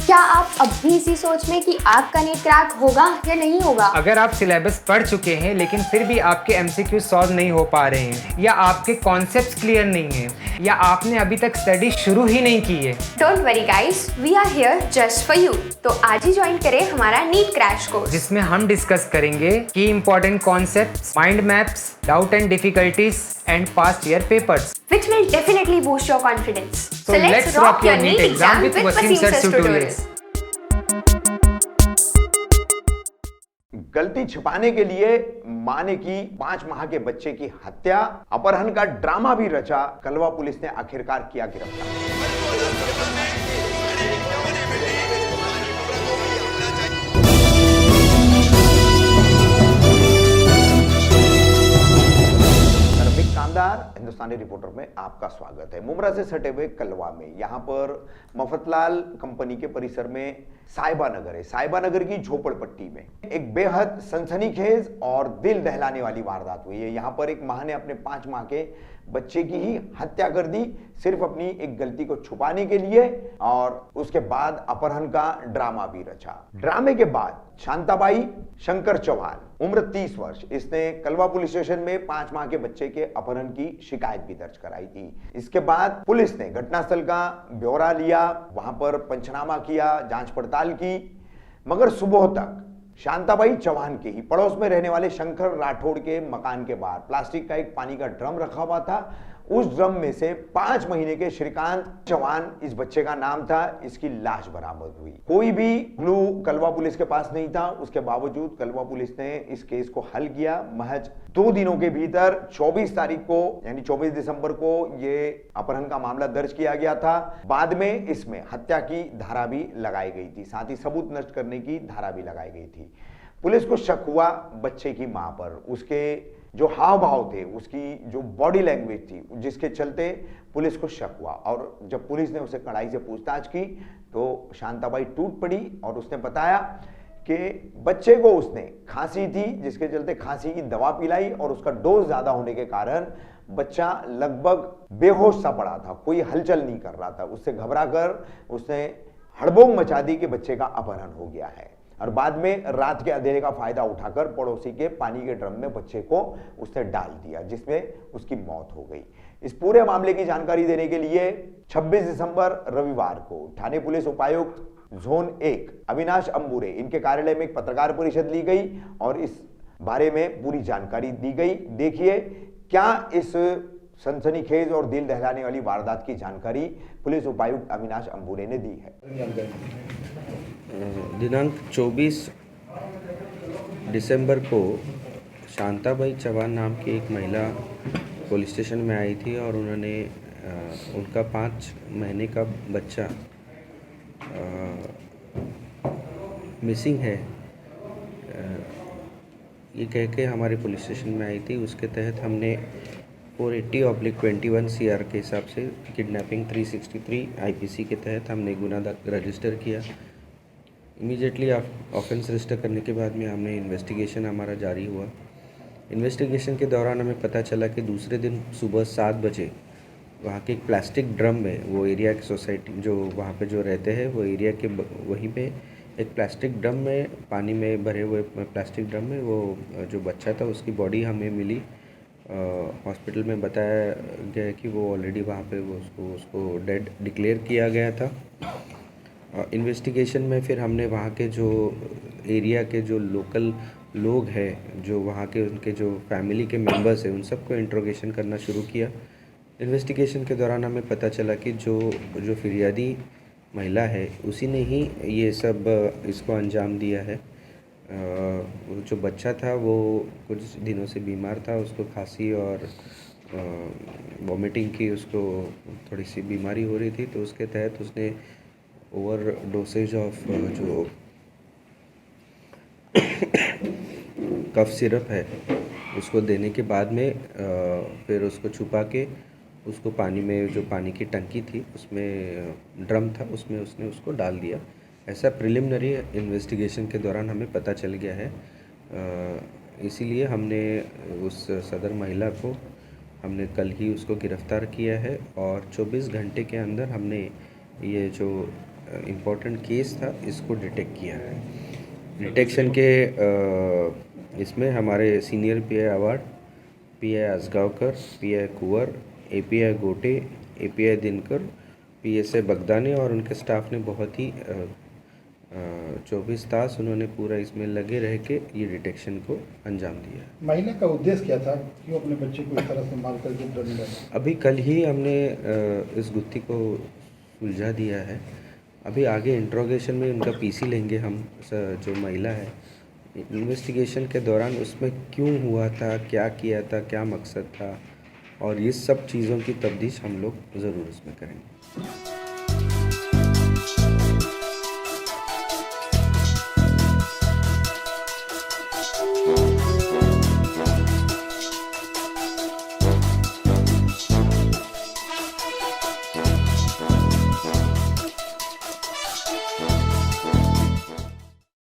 क्या आप अब भी इसी सोच में कि आपका नीट क्रैक होगा या नहीं होगा? अगर आप सिलेबस पढ़ चुके हैं लेकिन फिर भी आपके एमसीक्यू सॉल्व नहीं हो पा रहे हैं, या आपके कॉन्सेप्ट्स क्लियर नहीं हैं, या आपने अभी तक स्टडी शुरू ही नहीं की है, don't worry guys, we are here just for you. तो आज ही ज्वाइन करें हमारा नीट क्रैश कोर्स, जिसमें हम डिस्कस करेंगे की important concepts, mind maps, doubt and difficulties and past year papers, which will definitely boost your confidence. So let's rock your NEET exam with Wasim Sir's tutorials. गलती छिपाने के लिए मां ने की 5 माह के बच्चे की हत्या, अपहरण का ड्रामा भी रचा, कलवा पुलिस ने आखिरकार किया गिरफ्तार। कामदार हिंदुस्तानी रिपोर्टर में आपका स्वागत है। मुमरा से सटे हुए कलवा में यहाँ पर मफतलाल कंपनी के परिसर में साहिबा नगर है। साहिबा नगर की झोपड़पट्टी में एक बेहद सनसनीखेज और दिल दहलाने वाली वारदात हुई है। यहाँ पर एक मां ने अपने 5 माह के बच्चे की ही हत्या कर दी, सिर्फ अपनी एक गलती को छुपाने के लिए, और उसके बाद अपहरण का ड्रामा भी रचा। ड्रामे के बाद शांताबाई शंकर चौहान, उम्र 30 वर्ष, इसने कलवा पुलिस स्टेशन में 5 माह के बच्चे के अपहरण की शिकायत भी दर्ज कराई थी। इसके बाद पुलिस ने घटनास्थल का ब्यौरा लिया, वहां पर पंचनामा किया, जांच पड़ताल की, मगर सुबह तक शांताबाई चौहान के ही पड़ोस में रहने वाले शंकर राठौड़ के मकान के बाहर प्लास्टिक का एक पानी का ड्रम रखा हुआ था। उस ड्रम में से 5 महीने के श्रीकांत चौहान इस बच्चे का नाम था, इसकी लाश बरामद हुई। कोई भी क्लू कलवा पुलिस के पास नहीं था, उसके बावजूद कलवा पुलिस ने इस केस को हल किया। महज 2 दिनों के भीतर 24 तारीख को यानी 24 दिसंबर को ये अपहरण का मामला दर्ज किया गया था। बाद में इसमें हत्या की धारा भी लगाई गई थी, साथ ही सबूत नष्ट करने की धारा भी लगाई गई थी। पुलिस को शक हुआ बच्चे की मां पर, उसके जो हाव भाव थे, उसकी जो बॉडी लैंग्वेज थी, जिसके चलते पुलिस को शक हुआ। और जब पुलिस ने उसे कड़ाई से पूछताछ की तो शांताबाई टूट पड़ी और उसने बताया कि बच्चे को उसने खांसी थी, जिसके चलते खांसी की दवा पिलाई, और उसका डोज ज्यादा होने के कारण बच्चा लगभग बेहोश सा पड़ा था, कोई हलचल नहीं कर रहा था। उससे घबरा कर उसने हड़बोंग मचा दी कि बच्चे का अपहरण हो गया है, और बाद में रात के अंधेरे का फायदा उठाकर पड़ोसी के पानी के ड्रम में बच्चे को उसने डाल दिया, जिसमें उसकी मौत हो गई। इस पूरे मामले की जानकारी देने के लिए 26 दिसंबर रविवार को थाने पुलिस उपायुक्त जोन 1 अविनाश अंबुरे, इनके कार्यालय में एक पत्रकार परिषद ली गई और इस बारे में पूरी जानकारी दी गई। देखिए क्या इस सनसनीखेज और दिल दहलाने वाली वारदात की जानकारी पुलिस उपायुक्त अविनाश अंबुरे ने दी है। दिनांक 24 दिसंबर को शांताबाई चौहान नाम की एक महिला पुलिस स्टेशन में आई थी और उन्होंने उनका 5 महीने का बच्चा मिसिंग है ये कह के हमारे पुलिस स्टेशन में आई थी। उसके तहत हमने 480/21 CR के हिसाब से किडनैपिंग 363 IPC के तहत हमने गुना रजिस्टर किया। इमीडिएटली ऑफेंस रजिस्टर करने के बाद में हमने इन्वेस्टिगेशन हमारा जारी हुआ। इन्वेस्टिगेशन के दौरान हमें पता चला कि दूसरे दिन सुबह 7 बजे वहाँ के एक प्लास्टिक ड्रम में, वो एरिया की सोसाइटी जो वहाँ पे जो रहते हैं वो एरिया के वहीं पे एक प्लास्टिक ड्रम में, पानी में भरे हुए प्लास्टिक ड्रम में वो जो बच्चा था उसकी बॉडी हमें मिली। हॉस्पिटल में बताया गया कि वो ऑलरेडी वहाँ पे वो उसको डेड डिक्लेयर किया गया था। इन्वेस्टिगेशन में फिर हमने वहाँ के जो एरिया के जो लोकल लोग हैं, जो वहाँ के उनके जो फैमिली के मेंबर्स हैं, उन सबको इंट्रोगेशन करना शुरू किया। इन्वेस्टिगेशन के दौरान हमें पता चला कि जो फिरियादी महिला है उसी ने ही ये सब इसको अंजाम दिया है। जो बच्चा था वो कुछ दिनों से बीमार था, उसको खांसी और वॉमिटिंग की उसको थोड़ी सी बीमारी हो रही थी, तो उसके तहत उसने ओवर डोसेज ऑफ जो कफ सिरप है उसको देने के बाद में फिर उसको छुपा के उसको पानी में, जो पानी की टंकी थी उसमें ड्रम था, उसमें उसने उसको डाल दिया। ऐसा प्रिलिमिनरी इन्वेस्टिगेशन के दौरान हमें पता चल गया है। इसीलिए हमने उस सदर महिला को हमने कल ही उसको गिरफ़्तार किया है और 24 घंटे के अंदर हमने ये जो इम्पोर्टेंट केस था, इसको डिटेक्ट किया है। डिटेक्शन के इसमें हमारे senior PI Awad, PI Asgaonkar, PI Kunwar, API Gote, API Dinkar, PSI Bagdane और उनके स्टाफ ने बहुत ही 24 तास उन्होंने पूरा इसमें लगे रह के ये डिटेक्शन को अंजाम दिया। महिला का उद्देश्य क्या था, क्यों अपने बच्चे को इस तरह से मार करके डरने लगा? अभी कल ही हमने इस गुत्थी को सुलझा दिया है। अभी आगे इंट्रोगेशन में उनका पीसी लेंगे हम, जो महिला है, इन्वेस्टिगेशन के दौरान उसमें क्यों हुआ था, क्या किया था, क्या मकसद था, और ये सब चीज़ों की तफ्तीश हम लोग ज़रूर उसमें करेंगे।